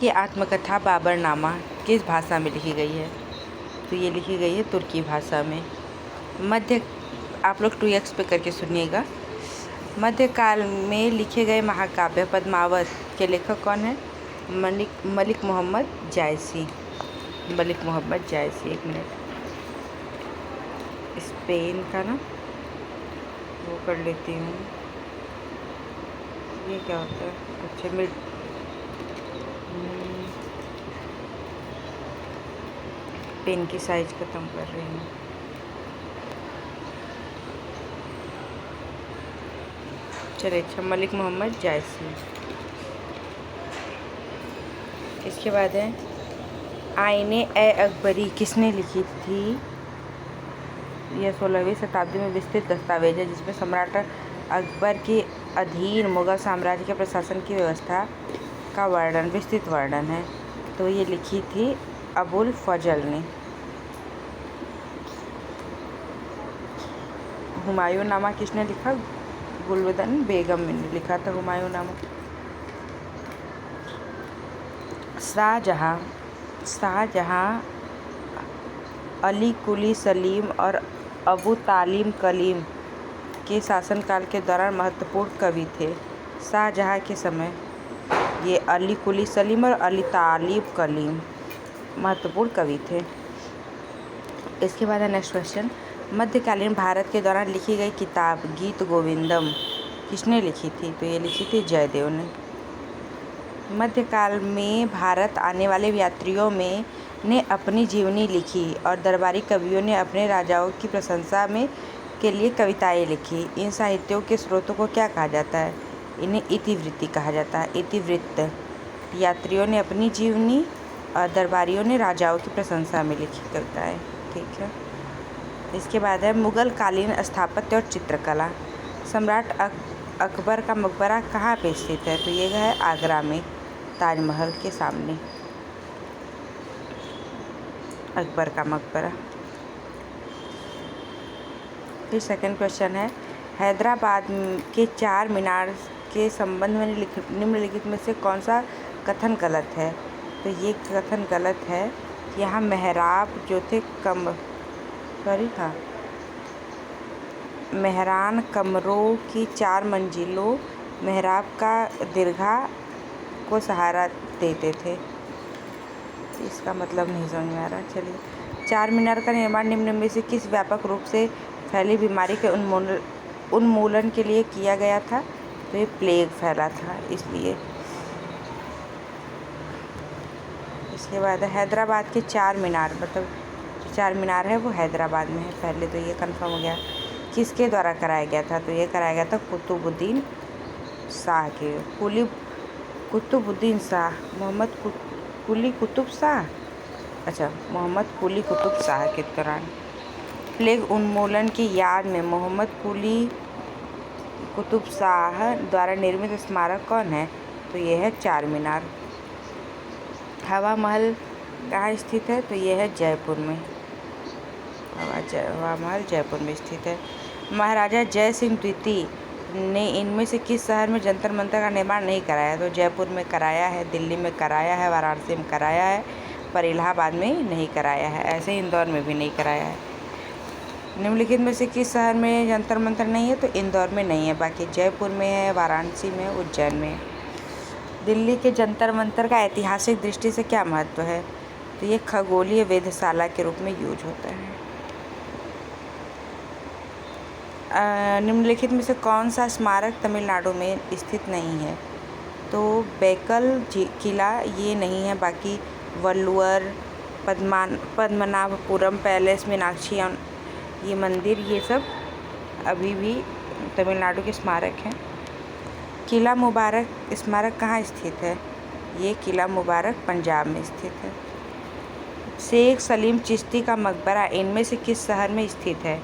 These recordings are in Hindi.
ये आत्मकथा बाबरनामा किस भाषा में लिखी गई है? तो ये लिखी गई है तुर्की भाषा में। मध्य आप लोग 2x पे करके सुनिएगा। मध्यकाल में लिखे गए महाकाव्य पद्मावत के लेखक कौन है? मलिक मोहम्मद जायसी। मलिक मोहम्मद जायसी। एक मिनट, स्पेन का ना वो कर लेती हूँ। ये क्या होता है? अच्छा, पेन की साइज ख़त्म कर रही हूँ। चलिए, अच्छा, मलिक मोहम्मद जायसी। इसके बाद है आईने ए अकबरी किसने लिखी थी? यह 16वीं शताब्दी में विस्तृत दस्तावेज है जिसमें सम्राट अकबर के अधीन मुगल साम्राज्य के प्रशासन की व्यवस्था का वर्णन, विस्तृत वर्णन है। तो ये लिखी थी अबुल फजल ने। हुमायूं नामा किसने लिखा? गुलबदन बेगम ने लिखा था हुमायूं नामा। शाहजहाँ अली कुली सलीम और अबू तालिब कलीम के शासनकाल के दौरान महत्वपूर्ण कवि थे। शाहजहाँ के समय ये अली कुली सलीम और अली तालिब कलीम महत्वपूर्ण कवि थे। इसके बाद है नेक्स्ट क्वेश्चन, मध्यकालीन भारत के दौरान लिखी गई किताब गीत गोविंदम किसने लिखी थी? तो ये लिखी थी जयदेव ने। मध्यकाल में भारत आने वाले यात्रियों में ने अपनी जीवनी लिखी और दरबारी कवियों ने अपने राजाओं की प्रशंसा में के लिए कविताएं लिखी। इन साहित्यों के स्रोतों को क्या कहा जाता है? इन्हें इतिवृत्ति कहा जाता है। इतिवृत्त। यात्रियों ने अपनी जीवनी और दरबारियों ने राजाओं की प्रशंसा में लिखी कविताएं। ठीक है। इसके बाद है मुगल कालीन स्थापत्य और चित्रकला। सम्राट अकबर का मकबरा कहाँ पे स्थित है? तो ये है आगरा में, ताजमहल के सामने अकबर का मकबरा। फिर सेकंड क्वेश्चन है हैदराबाद के चार मीनार के संबंध में निम्नलिखित में से कौन सा कथन गलत है? तो ये कथन गलत है। यहाँ मेहराब जो थे मेहरान कमरों की 4 मंजिलों मेहराब का दीर्घा को सहारा देते थे। इसका मतलब नहीं समझ में आ रहा। चलिए, चार मीनार का निर्माण निम्न में से किस व्यापक रूप से फैली बीमारी के उन्मूलन के लिए किया गया था? तो ये प्लेग फैला था इसलिए। इसके बाद हैदराबाद के 4 मीनार, मतलब 4 मीनार है वो हैदराबाद में है पहले, तो ये कंफर्म हो गया। किसके द्वारा कराया गया था? तो ये कराया गया था कुतुबुद्दीन शाह के। कुतुबुद्दीन शाह, मोहम्मद कुली कुतुब शाह, अच्छा, मोहम्मद कुली कुतुब शाह के दौरान। प्लेग उन्मूलन की याद में मोहम्मद कुली कुतुब शाह द्वारा निर्मित स्मारक कौन है? तो ये है चार मीनार। हवा महल कहाँ स्थित है? तो ये है जयपुर में। हवा महल जयपुर में स्थित है। महाराजा जय सिंह द्वितीय ने इनमें से किस शहर में जंतर मंतर का निर्माण नहीं कराया? तो जयपुर में कराया है, दिल्ली में कराया है, वाराणसी में कराया है, पर इलाहाबाद में नहीं कराया है। ऐसे ही इंदौर में भी नहीं कराया है। निम्नलिखित में से किस शहर में जंतर मंतर नहीं है? तो इंदौर में नहीं है, बाकी जयपुर में है, वाराणसी में, उज्जैन में। दिल्ली के जंतर मंतर का ऐतिहासिक दृष्टि से क्या महत्व है? तो ये खगोलीय वेधशाला के रूप में यूज होता है। निम्नलिखित में से कौन सा स्मारक तमिलनाडु में स्थित नहीं है? तो बेकल किला ये नहीं है, बाकी वल्लूर, पद्मनाभपुरम पैलेस, मीनाक्षी ये मंदिर, ये सब अभी भी तमिलनाडु के स्मारक हैं। किला मुबारक स्मारक कहाँ स्थित है? ये किला मुबारक पंजाब में स्थित है। शेख सलीम चिश्ती का मकबरा इनमें से किस शहर में स्थित है?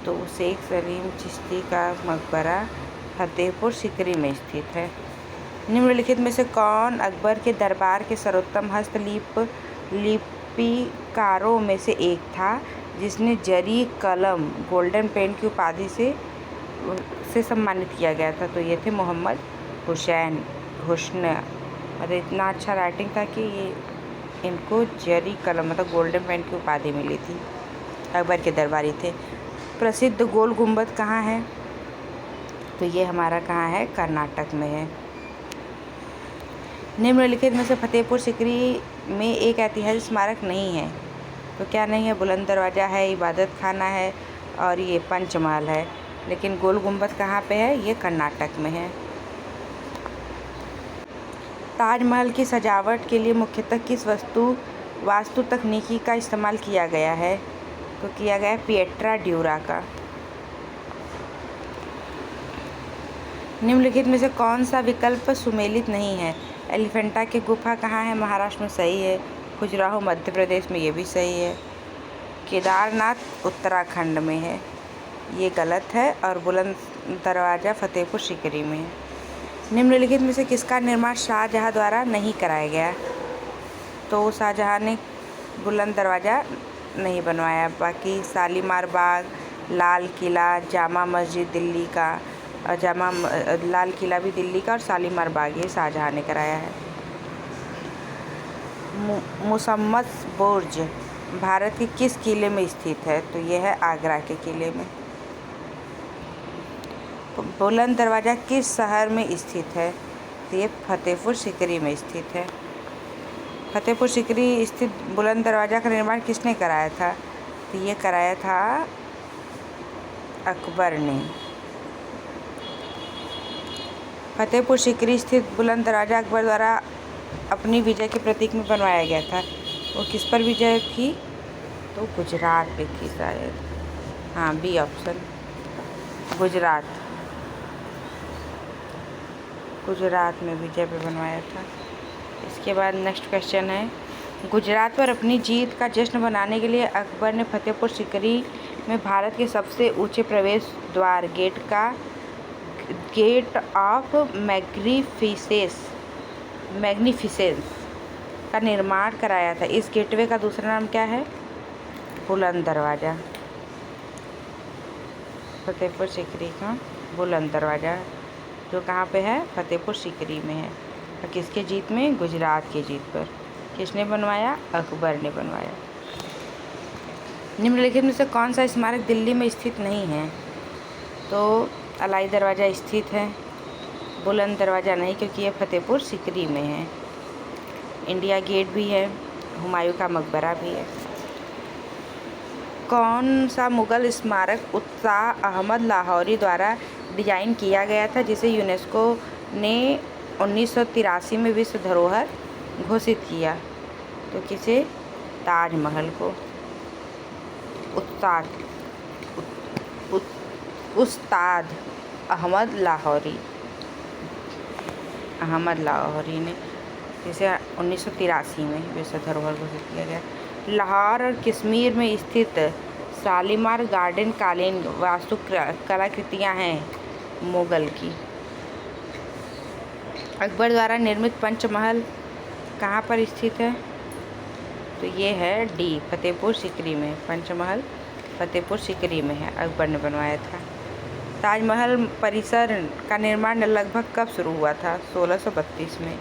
तो शेख सलीम चिश्ती का मकबरा फतेहपुर सिकरी में स्थित है। निम्नलिखित में से कौन अकबर के दरबार के सर्वोत्तम लिपिकारों में से एक था जिसने जरी कलम गोल्डन पेन की उपाधि से सम्मानित किया गया था? तो ये थे मोहम्मद हुसैन और इतना अच्छा राइटिंग था कि इनको जरी कलम मतलब गोल्डन पेन की उपाधि मिली थी। अकबर के दरबारी थे। प्रसिद्ध गोल गुंबद कहाँ है? तो ये हमारा कहाँ है? कर्नाटक में है। निम्नलिखित में से फतेहपुर सिकरी में एक ऐतिहासिक स्मारक नहीं है। तो क्या नहीं है? बुलंद दरवाज़ा है, इबादत खाना है और ये पंचमहल है। लेकिन गोल गुंबद कहाँ पे है? ये कर्नाटक में है। ताजमहल की सजावट के लिए मुख्यतः किस वास्तु तकनीकी का इस्तेमाल किया गया है? तो किया गया है पिएट्रा ड्यूरा का। निम्नलिखित में से कौन सा विकल्प सुमेलित नहीं है? एलिफेंटा की गुफा कहाँ है? महाराष्ट्र में, सही है। खजुराहो मध्य प्रदेश में, ये भी सही है। केदारनाथ उत्तराखंड में है, ये गलत है। और बुलंद दरवाज़ा फतेहपुर सिकरी में है। निम्नलिखित में से किसका निर्माण शाहजहाँ द्वारा नहीं कराया गया? तो शाहजहाँ ने बुलंद दरवाज़ा नहीं बनवाया। बाकी शालीमार बाग, लाल किला, जामा मस्जिद दिल्ली का, लाल किला भी दिल्ली का और शालीमार बाग ये शाहजहाँ ने कराया है। मुसम्मत बुर्ज भारत के किस किले में स्थित है? तो ये है आगरा के किले में। बुलंद दरवाज़ा किस शहर में स्थित है? तो ये फतेहपुर सिकरी में स्थित है। फतेहपुर सिकरी स्थित बुलंद दरवाज़ा का निर्माण किसने कराया था? तो ये कराया था अकबर ने। फतेहपुर सिकरी स्थित बुलंद दरवाज़ा अकबर द्वारा अपनी विजय के प्रतीक में बनवाया गया था। वो किस पर विजय थी? तो गुजरात पे थी शायद। हाँ, बी ऑप्शन, गुजरात में विजय पे बनवाया था। इसके बाद नेक्स्ट क्वेश्चन है, गुजरात पर अपनी जीत का जश्न मनाने के लिए अकबर ने फतेहपुर सिकरी में भारत के सबसे ऊंचे प्रवेश द्वार गेट ऑफ मैग्निफिसेंस का निर्माण कराया था। इस गेटवे का दूसरा नाम क्या है? बुलंद दरवाज़ा। फतेहपुर सिकरी का बुलंद दरवाज़ा जो कहाँ पे है? फतेहपुर सिकरी में है। और किसके जीत में? गुजरात के जीत पर। किसने बनवाया? अकबर ने बनवाया। निम्नलिखित में से कौन सा स्मारक दिल्ली में स्थित नहीं है? तो अलाई दरवाज़ा स्थित है। बुलंद दरवाज़ा नहीं, क्योंकि ये फतेहपुर सिकरी में है। इंडिया गेट भी है, हुमायूं का मकबरा भी है। कौन सा मुग़ल स्मारक उत्साह अहमद लाहौरी द्वारा डिज़ाइन किया गया था, जिसे यूनेस्को ने 1983 में विश्व धरोहर घोषित किया? तो किसे? ताजमहल को। उस्ताद अहमद लाहौरी ने इसे 1983 में विश्व धरोहर घोषित किया गया। लाहौर और कश्मीर में स्थित शालीमार गार्डन कालीन वास्तु कलाकृतियाँ हैं मुग़ल की। अकबर द्वारा निर्मित पंचमहल कहाँ पर स्थित है? तो ये है डी, फतेहपुर सिकरी में। पंचमहल फतेहपुर सिकरी में है, अकबर ने बनवाया था। ताजमहल परिसर का निर्माण लगभग कब शुरू हुआ था? 1632 में।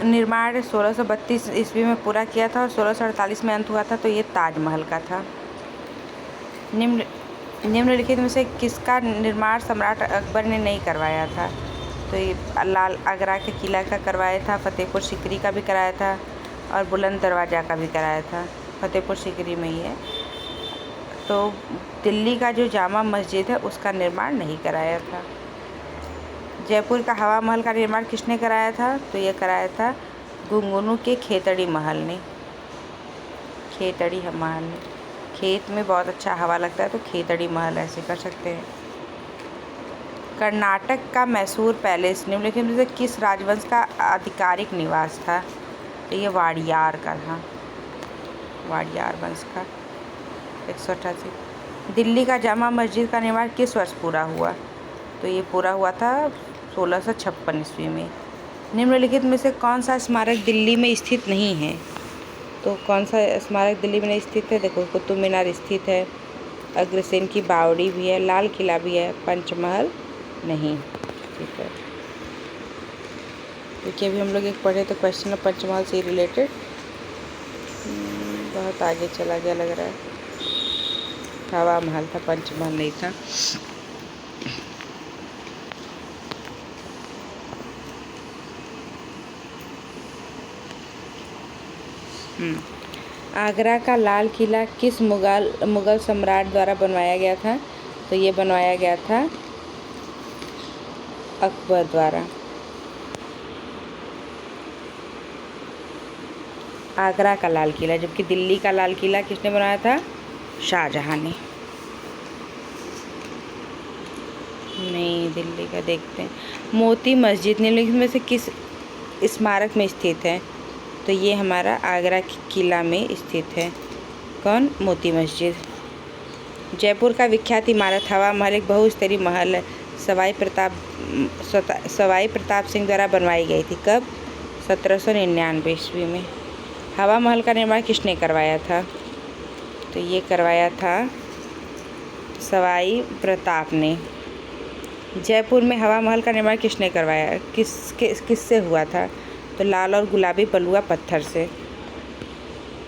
निर्माण 1632 ईस्वी में पूरा किया था और 1648 में अंत हुआ था। तो ये ताजमहल का था। निम्नलिखित में से किसका निर्माण सम्राट अकबर ने नहीं करवाया था? तो ये लाल आगरा के किला का करवाया था, फतेहपुर सिकरी का भी कराया था और बुलंद दरवाज़ा का भी कराया था। फतेहपुर सिकरी में ही है। तो दिल्ली का जो जामा मस्जिद है उसका निर्माण नहीं कराया था। जयपुर का हवा महल का निर्माण किसने कराया था? तो ये कराया था गुंगुनू के खेतड़ी महल ने। खेत में बहुत अच्छा हवा लगता है तो खेतड़ी महल ऐसे कर सकते हैं। कर्नाटक का मैसूर पैलेस निम्नलिखित में से किस राजवंश का आधिकारिक निवास था? तो ये वाडियार का था, वाडियार वंश का। 188। दिल्ली का जामा मस्जिद का निर्माण किस वर्ष पूरा हुआ? तो ये पूरा हुआ था 1656 ईस्वी में। निम्नलिखित में से कौन सा स्मारक दिल्ली में स्थित नहीं है? तो कौन सा स्मारक दिल्ली में नहीं स्थित है? देखो, कुतुब मीनार स्थित है, अग्रसेन की बावड़ी भी है, लाल किला भी है, पंचमहल नहीं। ठीक है, क्योंकि अभी हम लोग एक पढ़े तो क्वेश्चन है पंचमहल से रिलेटेड, बहुत आगे चला गया लग रहा है। हवा महल था, पंचमहल नहीं था। आगरा का लाल किला किस मुगल सम्राट द्वारा बनवाया गया था? तो ये बनवाया गया था अकबर द्वारा। आगरा का लाल किला, जबकि दिल्ली का लाल किला किसने बनाया था? शाहजहां ने। नहीं, दिल्ली का देखते हैं। मोती मस्जिद निम्नलिखित में से किस स्मारक में स्थित है? तो ये हमारा आगरा किला में स्थित है। कौन? मोती मस्जिद। जयपुर का विख्यात इमारत हवा महल एक बहुस्तरीय महल है, सवाई प्रताप सिंह द्वारा बनवाई गई थी। कब? 1799 ईस्वी में। हवा महल का निर्माण किसने करवाया था? तो ये करवाया था सवाई प्रताप ने। जयपुर में हवा महल का निर्माण किसने करवाया? किससे हुआ था? तो लाल और गुलाबी बलुआ पत्थर से।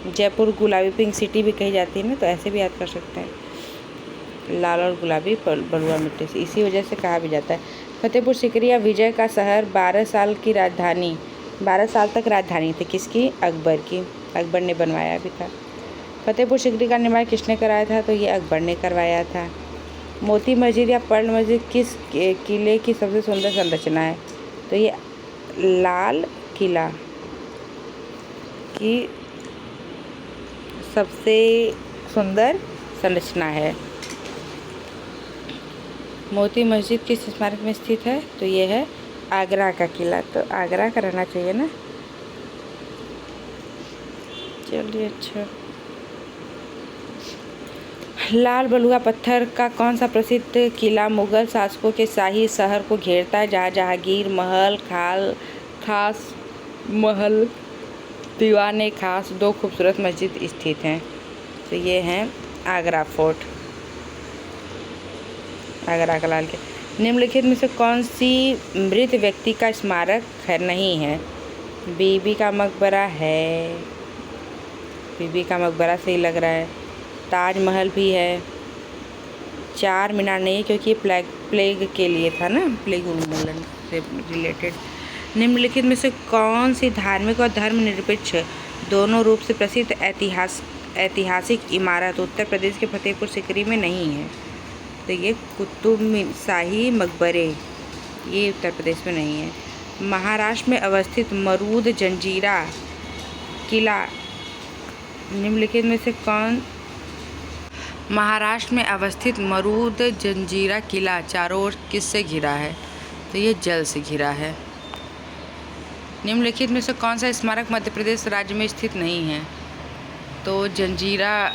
जयपुर गुलाबी पिंक सिटी भी कही जाती है ना, तो ऐसे भी याद कर सकते हैं, लाल और गुलाबी बलुआ मिट्टी से, इसी वजह से कहा भी जाता है। फतेहपुर सीकरी या विजय का शहर 12 साल तक राजधानी थी। किसकी? अकबर की। अकबर ने बनवाया भी था। फतेहपुर सीकरी का निर्माण किसने कराया था? तो ये अकबर ने करवाया था। मोती मस्जिद या पर्ल मस्जिद किस किले की सबसे सुंदर संरचना है? तो ये लाल किला की सबसे सुंदर संरचना है। मोती मस्जिद किस स्मारक में स्थित है? तो ये है आगरा का किला, तो आगरा का रहना चाहिए ना। चलिए, अच्छा। लाल बलुआ पत्थर का कौन सा प्रसिद्ध किला मुगल शासकों के शाही शहर को घेरता है, जहाँ जहांगीर महल, खास महल, दीवाने खास, दो खूबसूरत मस्जिद स्थित हैं? तो ये हैं आगरा फोर्ट, आगरा का लाल किला। निम्नलिखित में से कौन सी मृत व्यक्ति का स्मारक नहीं है? बीबी का मकबरा है, बीबी का मकबरा सही लग रहा है। ताजमहल भी है। चार मीनार नहीं है, क्योंकि ये प्लेग के लिए था ना, प्लेग उन्मूलन से रिलेटेड। निम्नलिखित में से कौन सी धार्मिक और धर्मनिरपेक्ष दोनों रूप से प्रसिद्ध ऐतिहासिक इमारत उत्तर प्रदेश के फतेहपुर सीकरी में नहीं है? तो ये कुतुब शाही मकबरे, ये उत्तर प्रदेश में नहीं है। महाराष्ट्र में अवस्थित मरूद जंजीरा किला निम्नलिखित में से कौन? महाराष्ट्र में अवस्थित मरूद जंजीरा किला चारों ओर किससे घिरा है? तो ये जल से घिरा है। निम्नलिखित में से कौन सा स्मारक मध्य प्रदेश राज्य में स्थित नहीं है? तो जंजीरा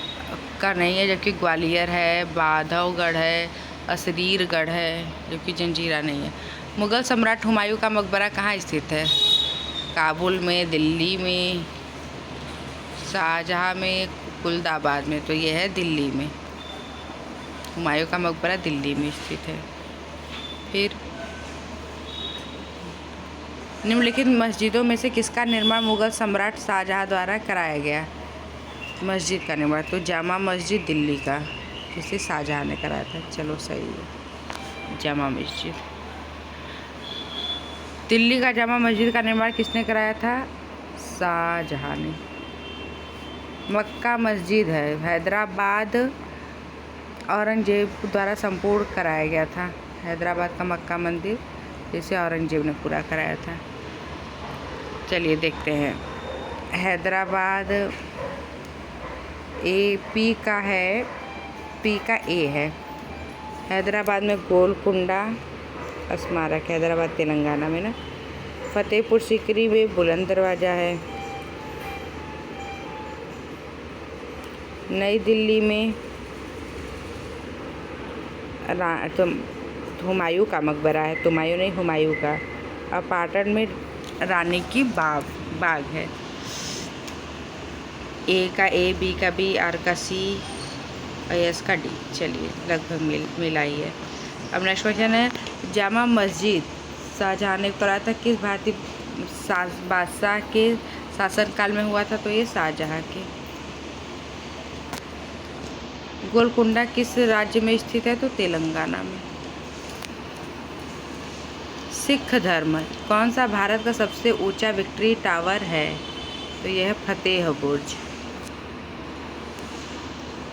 का नहीं है, जबकि ग्वालियर है, बांधवगढ़ है, असरीरगढ़ है, जबकि जंजीरा नहीं है। मुगल सम्राट हुमायूं का मकबरा कहाँ स्थित है? काबुल में, दिल्ली में, शाहजहां में, कुल्दाबाद में? तो ये है दिल्ली में। हुमायूं का मकबरा दिल्ली में स्थित है। फिर निम्नलिखित मस्जिदों में से किसका निर्माण मुगल सम्राट शाहजहां द्वारा कराया गया? मस्जिद का निर्माण तो जामा मस्जिद दिल्ली का, जिसे शाहजहां ने कराया था। चलो सही है, जामा मस्जिद। दिल्ली का जामा मस्जिद का निर्माण किसने कराया था? शाहजहां ने। मक्का मस्जिद है, हैदराबाद औरंगजेब द्वारा संपूर्ण कराया गया था। हैदराबाद का मक्का मंदिर, जिसे औरंगजेब ने पूरा कराया था। चलिए देखते हैं। हैदराबाद पी का है, पी का ए है। हैदराबाद में गोलकुंडा स्मारक, हैदराबाद तेलंगाना में ना। फतेहपुर सीकरी में बुलंद दरवाज़ा है। नई दिल्ली में हुमायूं का मकबरा है, हुमायूं नहीं, हुमायूं का। और पाटन में रानी की बाग है। ए का ए, बी का बी, आर का सी, और यस का डी। चलिए लगभग मिला ही है। अब नेक्स्ट क्वेश्चन है, जामा मस्जिद शाहजहाँ ने कराया था किस भारतीय बादशाह के शासनकाल में हुआ था? तो ये शाहजहाँ के। गोलकुंडा किस राज्य में स्थित है? तो तेलंगाना में। सिख धर्म कौन सा भारत का सबसे ऊंचा विक्ट्री टावर है? तो यह फतेह बुर्ज।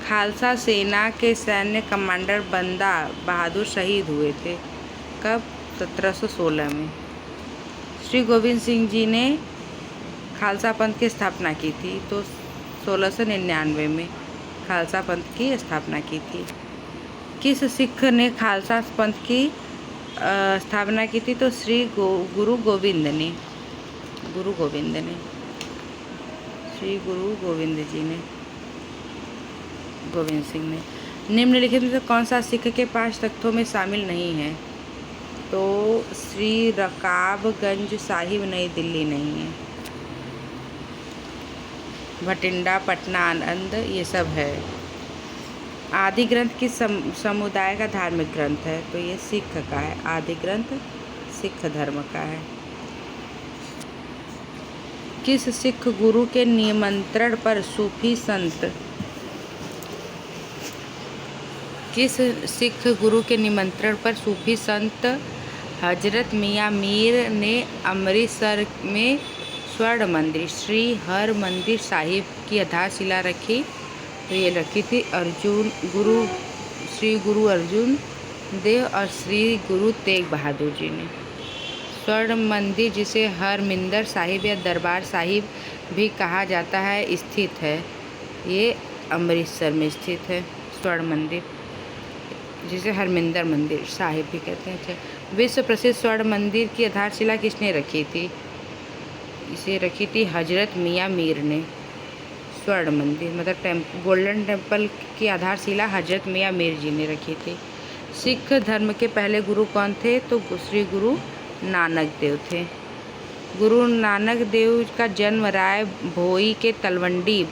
खालसा सेना के सैन्य कमांडर बंदा बहादुर शहीद हुए थे कब? 1716 में। श्री गोविंद सिंह जी ने खालसा पंथ की स्थापना की थी? तो 1699 में खालसा पंथ की स्थापना की थी। किस सिख ने खालसा पंथ की स्थापना की थी? तो गुरु गोविंद ने। श्री गुरु गोविंद जी ने, गोविंद सिंह ने। निम्नलिखित में से कौन सा सिख के 5 तख्तों में शामिल नहीं है? तो श्री रकाबगंज साहिब नई दिल्ली नहीं है। भटिंडा, पटना, आनंद ये सब है। आदि ग्रंथ किस समुदाय का धार्मिक ग्रंथ है? तो ये सिख का है। आदि ग्रंथ सिख धर्म का है। किस सिख गुरु के निमंत्रण पर सूफी संत हजरत मियाँ मीर ने अमृतसर में स्वर्ण मंदिर श्री हर मंदिर साहिब की आधारशिला रखी? तो ये रखी थी श्री गुरु अर्जुन देव और श्री गुरु तेग बहादुर जी ने। स्वर्ण मंदिर, जिसे हरमिंदर साहिब या दरबार साहिब भी कहा जाता है, स्थित है? ये अमृतसर में स्थित है स्वर्ण मंदिर, जिसे हरमिंदर मंदिर साहिब भी कहते हैं। विश्व प्रसिद्ध स्वर्ण मंदिर की आधारशिला किसने रखी थी? इसे रखी थी हजरत मियाँ मीर ने। स्वर्ण मंदिर मतलब गोल्डन टेम्पल की आधारशिला हजरत मियाँ मीर जी ने रखी थी। सिख धर्म के पहले गुरु कौन थे? तो श्री गुरु नानक देव थे। गुरु नानक देव का जन्म राय भोई के तलवंडी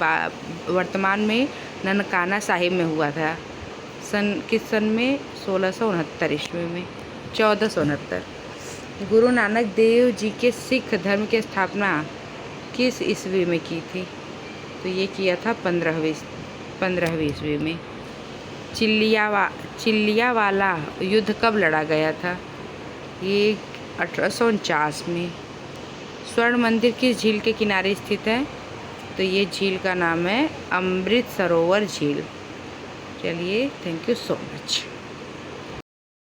वर्तमान में ननकाना साहिब में हुआ था। किस सन में? 1669 ईस्वी में। 1469। गुरु नानक देव जी के सिख धर्म की स्थापना किस ईस्वी में की थी? तो ये किया था 15वीं ईस्वी में। चिल्लियावाला युद्ध कब लड़ा गया था? ये 1849 में। स्वर्ण मंदिर किस झील के किनारे स्थित है? तो ये झील का नाम है अमृत सरोवर झील। चलिए, थैंक यू सो मच।